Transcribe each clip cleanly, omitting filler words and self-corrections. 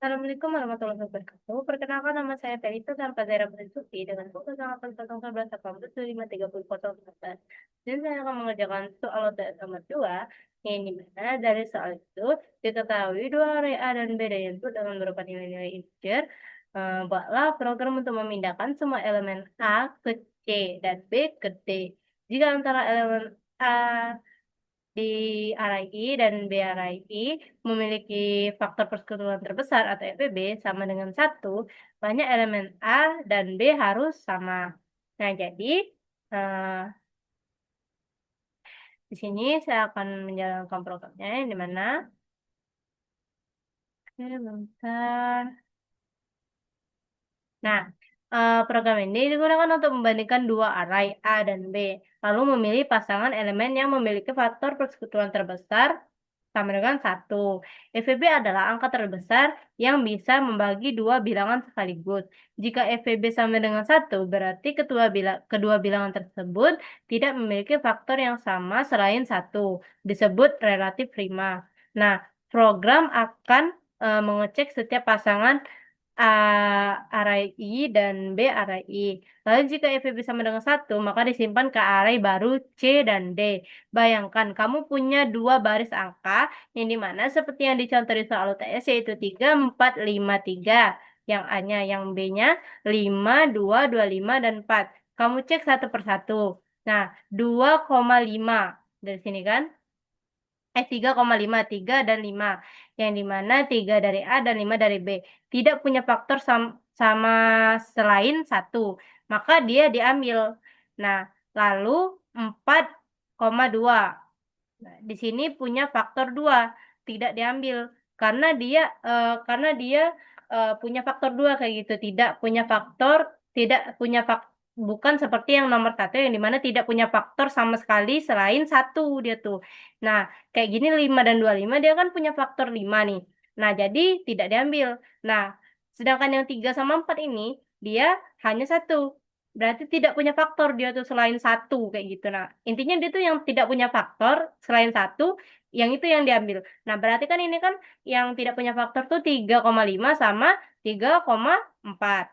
Assalamualaikum warahmatullahi wabarakatuh. Perkenalkan nama saya Felita tanpa daerah Besuki dengan kode 0811 dan saya akan mengerjakan soal OTS nomor 2 yang dimana dari soal itu diketahui dua array A dan B dan input dengan berupa nilai-nilai integer. Buatlah program untuk memindahkan semua elemen A ke C dan B ke D. Jika antara elemen A di array I dan B array I memiliki faktor persekutuan terbesar atau FPB sama dengan satu, banyak elemen A dan B harus sama. Nah, jadi eh, di sini saya akan menjalankan programnya yang dimana, oke, bentar. Nah, program ini digunakan untuk membandingkan dua array A dan B, lalu memilih pasangan elemen yang memiliki faktor persekutuan terbesar sama dengan satu. FVB adalah angka terbesar yang bisa membagi dua bilangan sekaligus. Jika FVB sama dengan satu, berarti kedua bilangan tersebut tidak memiliki faktor yang sama selain satu, disebut relatif prima. Nah, program akan mengecek setiap pasangan A array I dan B array I. Lalu jika FVB sama dengan satu, maka disimpan ke array baru C dan D. Bayangkan kamu punya dua baris angka yang dimana seperti yang dicontoh di soal UTS yaitu 3, 4, 5, 3. Yang A-nya, yang B-nya 5, 2, 5, dan 4. Kamu cek satu persatu. Nah, 2,5 dari sini kan? 3,5, 3 dan 5. Yang dimana 3 dari A dan 5 dari B. Tidak punya faktor sama selain satu. Maka dia diambil. Nah, lalu 4,2. Nah, di sini punya faktor 2, tidak diambil karena dia punya faktor 2 kayak gitu, tidak punya faktor bukan seperti yang nomor satu yang dimana tidak punya faktor sama sekali selain satu dia tuh. Nah, kayak gini 5 dan 25 dia kan punya faktor 5 nih. Nah, jadi tidak diambil. Nah, sedangkan yang 3 sama 4 ini dia hanya satu. Berarti tidak punya faktor dia tuh selain satu kayak gitu. Nah, intinya dia tuh yang tidak punya faktor selain satu, yang itu yang diambil. Nah, berarti kan ini kan yang tidak punya faktor tuh 3,5 sama 3,4.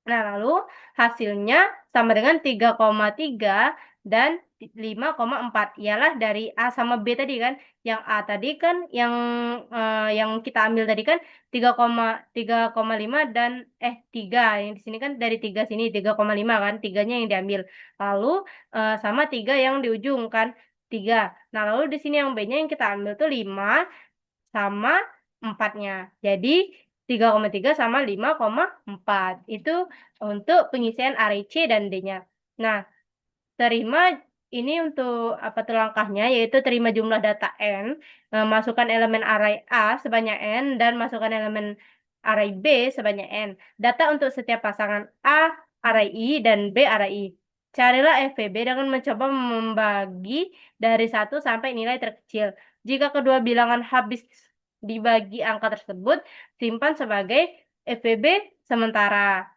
Nah, lalu hasilnya sama dengan 3,3 dan 5,4. Ialah dari A sama B tadi kan. Yang A tadi kan yang kita ambil tadi kan 3,5 dan 3. Yang di sini kan dari 3 sini 3,5 kan. Tiganya yang diambil. Lalu sama 3 yang di ujung kan 3. Nah, lalu di sini yang B-nya yang kita ambil tuh 5 sama 4-nya. Jadi 3,3 sama 5,4. Itu untuk pengisian array C dan D-nya. Nah, terima ini untuk apa tuh langkahnya, yaitu terima jumlah data N, masukkan elemen array A sebanyak N, dan masukkan elemen array B sebanyak N. Data untuk setiap pasangan A array I dan B array I. Carilah FVB dengan mencoba membagi dari satu sampai nilai terkecil. Jika kedua bilangan habis dibagi angka tersebut, simpan sebagai FVB sementara.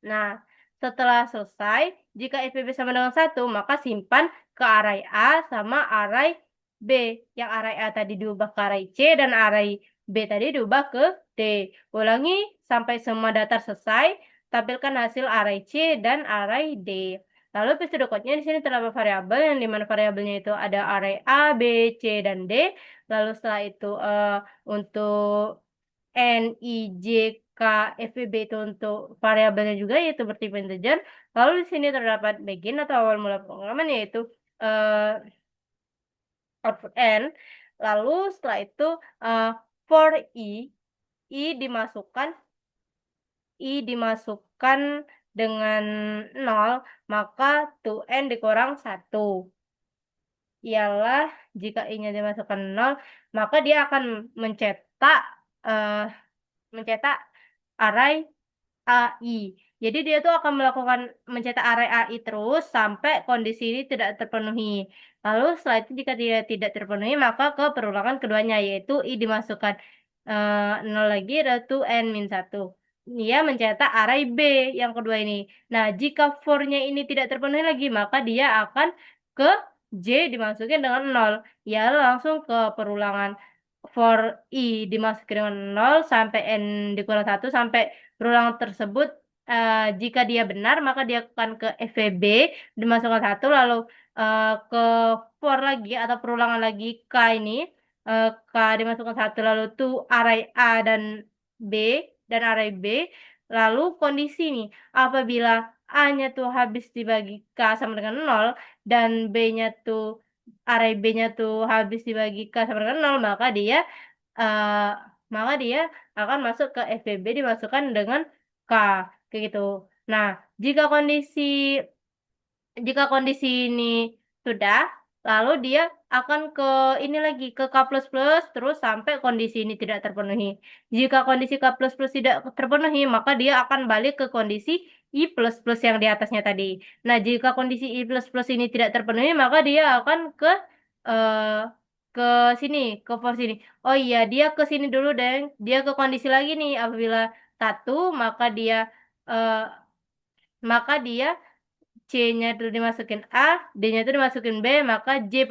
Nah, setelah selesai, jika FVB sama dengan satu, maka simpan ke array A sama array B. Yang array A tadi diubah ke array C dan array B tadi diubah ke D. Ulangi sampai semua data selesai, tampilkan hasil array C dan array D. Lalu episode code-nya di sini terdapat variabel yang dimana variabelnya itu ada array A, B, C, dan D. Lalu setelah itu untuk N, I, J, K, F, B itu untuk variabelnya juga yaitu bertipe integer. Lalu di sini terdapat begin atau awal mula pengalaman yaitu uh, output N. Lalu setelah itu uh, for I dimasukkan dengan 0, maka to N dikurang 1. Ialah jika I-nya dimasukkan 0, maka dia akan mencetak uh, mencetak array AI. Jadi dia tuh akan melakukan mencetak array AI terus sampai kondisi ini tidak terpenuhi. Lalu setelah itu jika tidak terpenuhi maka ke perulangan keduanya yaitu I dimasukkan 0 lagi yaitu N-1. Dia mencetak array B yang kedua ini. Nah, jika for-nya ini tidak terpenuhi lagi maka dia akan ke J dimasukin dengan 0. Ya langsung ke perulangan for I dimasuki dengan 0 sampai N dikurang 1 sampai perulangan tersebut jika dia benar maka dia akan ke FVB dimasukkan 1 lalu ke for lagi atau perulangan lagi K ini K dimasukkan 1 lalu to array A dan B dan array B lalu kondisi nih apabila A-nya tuh habis dibagi K sama dengan 0 dan B-nya tuh array B-nya tuh habis dibagi K sama dengan 0 eee, maka dia akan masuk ke FVB dimasukkan dengan K, kayak gitu. Nah, jika kondisi ini sudah, lalu dia akan ke ini lagi, ke K++, terus sampai kondisi ini tidak terpenuhi. Jika kondisi K++ tidak terpenuhi, maka dia akan balik ke kondisi I++ yang di atasnya tadi. Nah, jika kondisi I++ ini tidak terpenuhi, maka dia akan eee, ke sini, ke for sini. Oh iya, dia ke sini dulu dan dia ke kondisi lagi nih, apabila 1, eee, maka dia C-nya tuh dimasukin A, D-nya tuh dimasukin B, maka J++.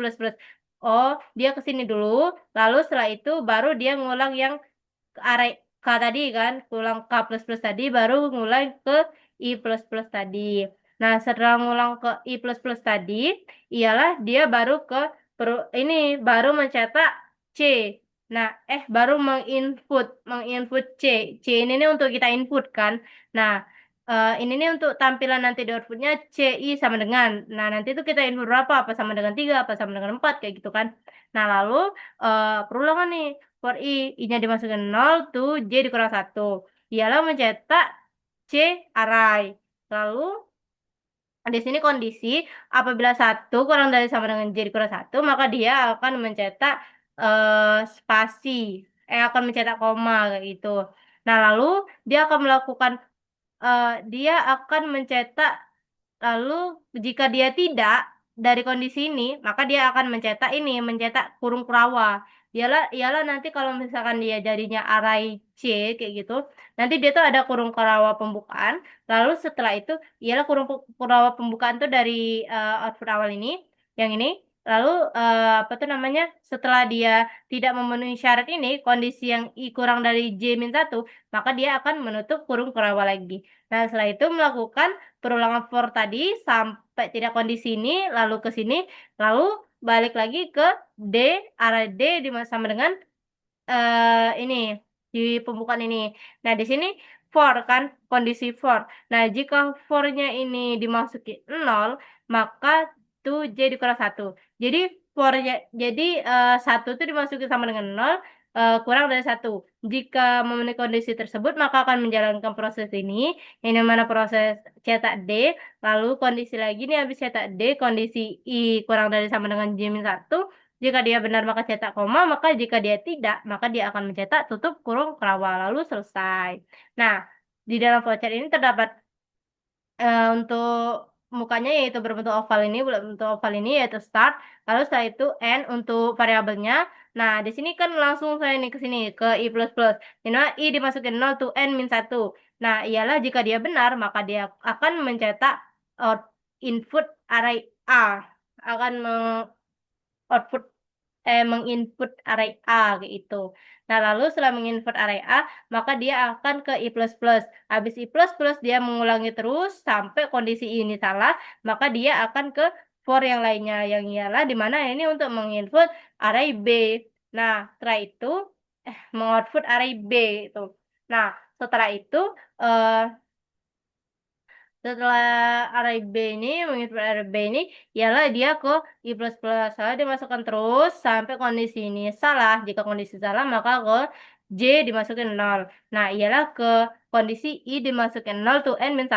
Oh, dia ke sini dulu, lalu setelah itu baru dia ngulang yang ke arah K tadi kan, ngulang K++ tadi, baru ngulang ke I++ tadi. Nah, setelah ngulang ke I++ tadi, ialah dia baru ke baru mencetak C. Nah, baru menginput C. C ini nih untuk kita input kan. Nah, ini nih untuk tampilan nanti di output-nya CI sama dengan. Nah, nanti itu kita input berapa, apa sama dengan 3, apa sama dengan 4, kayak gitu kan. Nah, lalu, perulangan nih, for I-nya dimasukin 0 tuh J dikurang 1. Ialah mencetak C array. Lalu di sini kondisi apabila 1 kurang dari sama dengan J dikurang 1, maka dia akan mencetak, spasi, akan mencetak koma kayak gitu. Nah, lalu dia akan mencetak lalu jika dia tidak dari kondisi ini, maka dia akan mencetak kurung kurawa. Ialah nanti kalau misalkan dia jadinya array C kayak gitu, nanti dia tuh ada kurung kurawa pembukaan, lalu setelah itu ialah kurawa pembukaan tuh dari, output awal ini, yang ini, lalu, apa tuh namanya, setelah dia tidak memenuhi syarat ini, kondisi yang I kurang dari J-1, maka dia akan menutup kurung kurawa lagi. Nah, setelah itu melakukan perulangan for tadi sampai tidak kondisi ini, lalu ke sini, lalu balik lagi ke D, arah D sama dengan, ini, di pembukaan ini. Nah, di sini for kan, kondisi for. Nah, jika for-nya ini dimasuki 0, maka tuh J dikurang 1. Jadi 1 itu dimasuki sama dengan 0, kurang dari 1. Jika memenuhi kondisi tersebut, maka akan menjalankan proses ini, yang mana proses cetak D, lalu kondisi lagi nih habis cetak D, kondisi I kurang dari sama dengan J-1, jika dia benar maka cetak koma, maka jika dia tidak, maka dia akan mencetak tutup kurung kerawa, lalu selesai. Nah, di dalam flowchart ini terdapat untuk mukanya yaitu berbentuk oval ini yaitu start, lalu setelah itu end untuk variabelnya. Nah, di sini kan langsung saya nih ke sini, ke I++, di mana I dimasukin 0 to N-1. Nah, ialah jika dia benar, maka dia akan mencetak input array A, akan output menginput array A, kayak gitu. Nah, lalu setelah menginput array A, maka dia akan ke I++. Habis I++, dia mengulangi terus sampai kondisi ini salah, maka dia akan ke for yang lainnya, yang ialah di mana ini untuk menginput array B. Nah, setelah itu mengoutput array B itu. Nah, setelah itu, setelah array B ini, mengisi array B ini, ialah dia ke I++. Lalu dimasukkan terus sampai kondisi ini salah. Jika kondisi salah, maka ke J dimasukin 0. Nah, ialah ke kondisi I dimasukin 0 to N-1.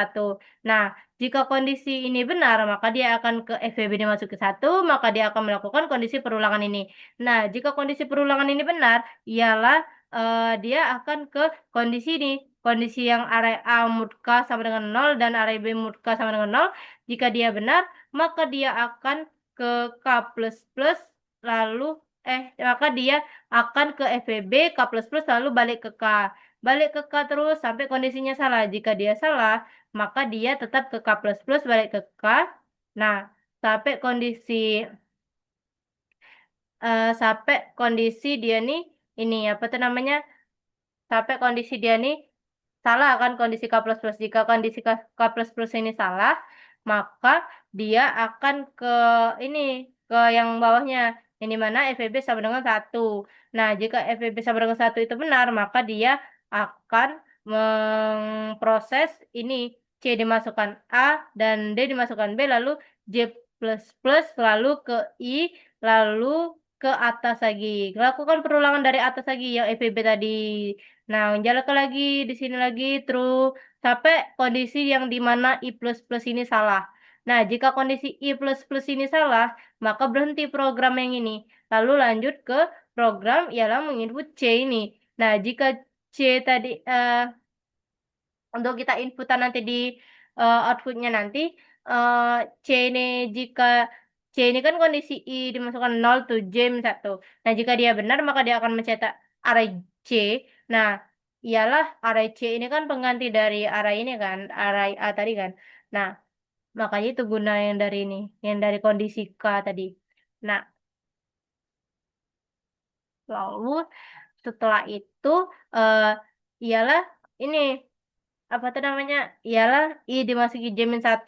Nah, jika kondisi ini benar, maka dia akan ke FVB dimasuki 1, maka dia akan melakukan kondisi perulangan ini. Nah, jika kondisi perulangan ini benar, ialah dia akan ke kondisi ini. Kondisi yang array A mod K sama dengan 0 dan array B mod K sama dengan 0, jika dia benar, maka dia akan ke K++, lalu maka dia akan ke FVB K++ lalu balik ke K. Balik ke K terus sampai kondisinya salah. Jika dia salah, maka dia tetap ke K++ balik ke K. Nah, sampai kondisi dia nih ini apa tuh namanya, sampai kondisi dia nih salah kan, kondisi K plus plus. Jika kondisi K plus plus ini salah, maka dia akan ke ini, ke yang bawahnya, yang dimana FEB sama dengan satu. Nah, jika FEB sama dengan satu itu benar, maka dia akan memproses ini, C dimasukkan A dan D dimasukkan B, lalu J plus plus, lalu ke I, lalu ke atas lagi. Lakukan perulangan dari atas lagi yang FEB tadi. Nah, jalan lagi di sini lagi terus sampai kondisi yang di mana I plus plus ini salah. Nah, jika kondisi I plus plus ini salah, maka berhenti program yang ini. Lalu lanjut ke program ialah menginput C ini. Nah, jika C tadi untuk kita inputan nanti di outputnya nanti, C ini jika C ini kan kondisi I dimasukkan 0 to J min 1. Nah, jika dia benar maka dia akan mencetak array C. Nah, ialah array C ini kan pengganti dari array ini kan, array A tadi kan. Nah, makanya itu guna yang dari ini, yang dari kondisi K tadi. Nah, lalu setelah itu eh ialah ini apa tuh namanya, ialah I dimasuki J-1.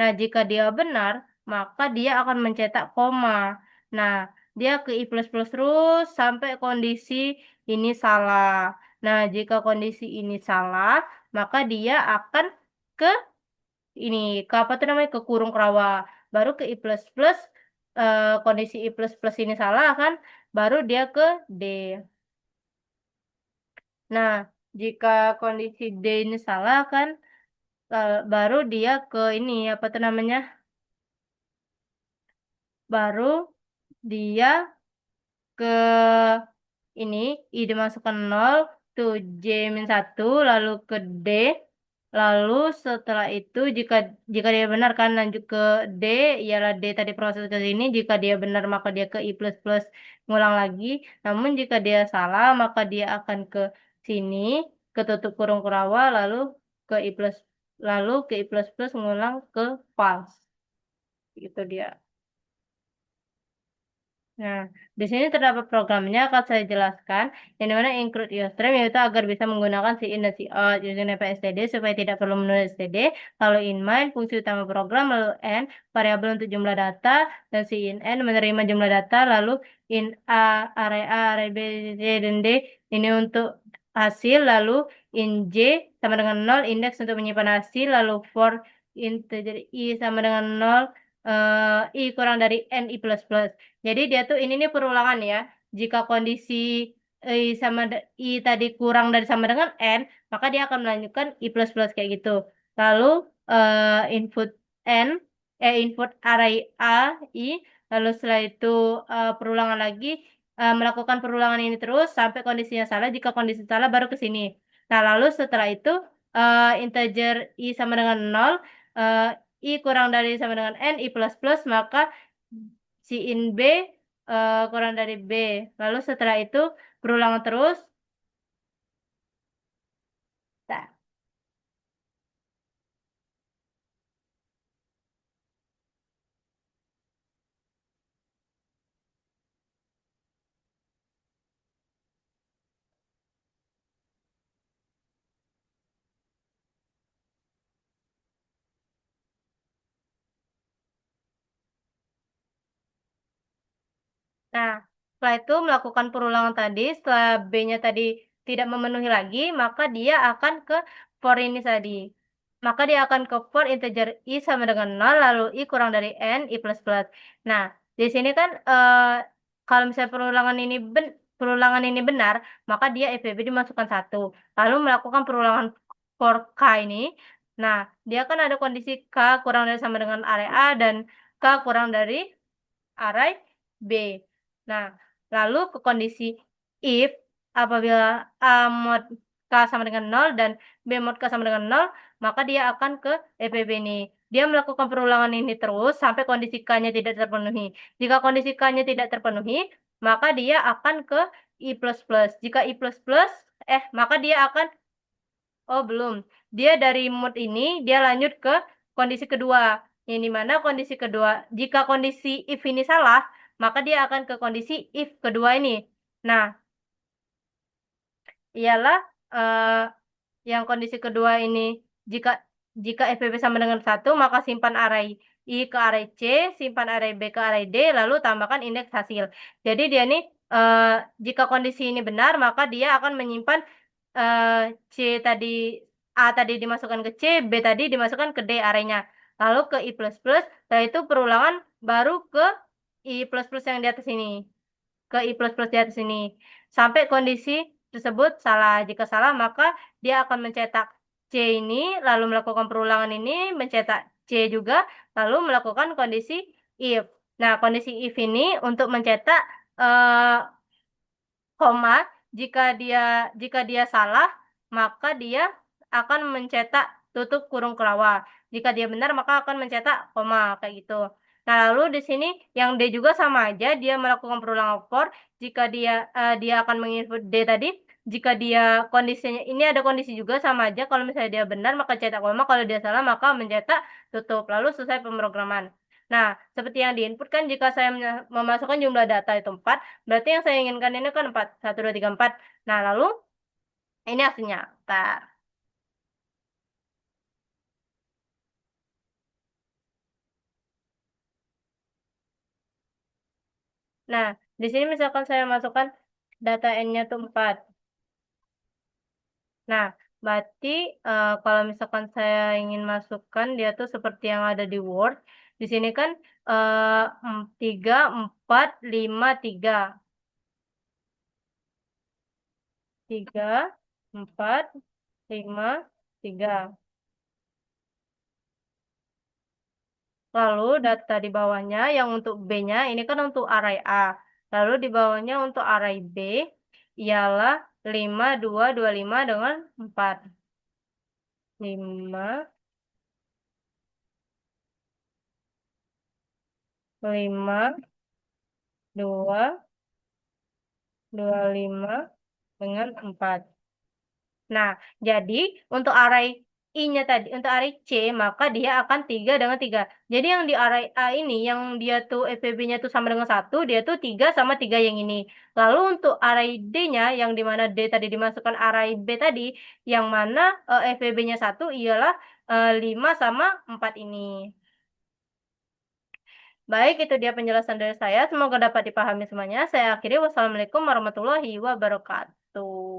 Nah, jika dia benar, maka dia akan mencetak koma. Nah, dia ke I plus plus terus sampai kondisi ini salah. Nah, jika kondisi ini salah, maka dia akan ke ini, ke apa tuh namanya, ke kurung rawa. Baru ke I plus plus, kondisi I plus plus ini salah kan, baru dia ke D. Nah, jika kondisi D ini salah kan, baru dia ke ini apa tuh namanya, baru dia ke ini I dimasukkan 0 to J min 1 lalu ke D, lalu setelah itu jika jika dia benar kan lanjut ke D, ialah D tadi proses ke sini, jika dia benar maka dia ke I plus plus ngulang lagi, namun jika dia salah maka dia akan ke sini, ke tutup kurung kurawa, lalu ke I plus, lalu ke I plus plus ngulang ke false. Itu dia. Nah, di sini terdapat programnya akan saya jelaskan, yang dimana include username yaitu agar bisa menggunakan si in dan si out, username std supaya tidak perlu menulis std, lalu in main fungsi utama program, lalu n variabel untuk jumlah data, dan si in n menerima jumlah data, lalu in a, array b, c, dan d ini untuk hasil, lalu in j sama dengan 0 indeks untuk menyimpan hasil, lalu for integer i sama dengan 0, i kurang dari n i plus plus. Jadi dia tuh ini nih perulangan ya. Jika kondisi I tadi kurang dari sama dengan N, maka dia akan melanjutkan I plus plus kayak gitu. Lalu input N, input array A, I, lalu setelah itu perulangan lagi, melakukan perulangan ini terus sampai kondisinya salah. Jika kondisi salah baru ke sini. Nah, lalu setelah itu integer I sama dengan 0, eh, I kurang dari sama dengan N, I plus plus, maka si in B kurang dari B. Lalu setelah itu berulang terus. Nah, nah, setelah itu melakukan perulangan tadi, setelah B-nya tadi tidak memenuhi lagi, maka dia akan ke for ini tadi. Maka dia akan ke for integer I sama dengan 0, lalu I kurang dari N, I plus plus. Nah, di sini kan kalau misalnya perulangan ini benar, maka dia FBB dimasukkan 1. Lalu melakukan perulangan for K ini. Nah, dia kan ada kondisi K kurang dari sama dengan area A dan K kurang dari array B. Nah, lalu ke kondisi if apabila A mod K sama dengan 0 dan B mod K sama dengan 0, maka dia akan ke EPB ini. Dia melakukan perulangan ini terus sampai kondisi K-nya tidak terpenuhi. Jika kondisi K-nya tidak terpenuhi, maka dia akan ke I++. Jika I++, maka dia akan, oh belum, dia dari mode ini, dia lanjut ke kondisi kedua. Yang dimana kondisi kedua, jika kondisi if ini salah, maka dia akan ke kondisi if kedua ini. Nah, ialah eh, yang kondisi kedua ini, jika jika FPB sama dengan satu, maka simpan array I ke array C, simpan array B ke array D, lalu tambahkan indeks hasil. Jadi dia nih, jika kondisi ini benar, maka dia akan menyimpan C tadi, A tadi dimasukkan ke C, B tadi dimasukkan ke D arraynya. Lalu ke I++, setelah itu perulangan baru ke I++ yang di atas ini. Ke I++ di atas ini. Sampai kondisi tersebut salah. Jika salah, maka dia akan mencetak C ini, lalu melakukan perulangan ini, mencetak C juga, lalu melakukan kondisi if. Nah, kondisi if ini untuk mencetak eh, koma, jika dia salah, maka dia akan mencetak tutup kurung kerawa. Jika dia benar, maka akan mencetak koma, kayak gitu. Nah, lalu di sini yang D juga sama aja, dia melakukan perulangan for. Jika dia akan menginput D tadi, jika dia kondisinya, ini ada kondisi juga sama aja, kalau misalnya dia benar, maka cetak koma, kalau dia salah, maka mencetak tutup. Lalu selesai pemrograman. Nah, seperti yang diinput kan, jika saya memasukkan jumlah data itu 4, berarti yang saya inginkan ini kan 4. 1, 2, 3, 4. Nah, lalu ini hasilnya. Bentar. Nah, di sini misalkan saya masukkan data N-nya tuh 4. Nah, berarti kalau misalkan saya ingin masukkan dia tuh seperti yang ada di Word. Di sini kan 3, 4, 5, 3. 3, 4, 5, 3. Lalu data di bawahnya yang untuk B-nya ini kan untuk array A. Lalu di bawahnya untuk array B ialah 5, 2, 25 dengan 4. 5, 5, 2, 25 dengan 4. Nah, jadi untuk array I-nya tadi, untuk array C, maka dia akan 3 dengan 3. Jadi yang di array A ini, yang dia tuh FVB-nya tuh sama dengan 1, dia tuh 3 sama 3 yang ini. Lalu untuk array D-nya, yang dimana D tadi dimasukkan array B tadi, yang mana FVB-nya 1 ialah 5 sama 4 ini. Baik, itu dia penjelasan dari saya. Semoga dapat dipahami semuanya. Saya akhiri. Wassalamualaikum warahmatullahi wabarakatuh.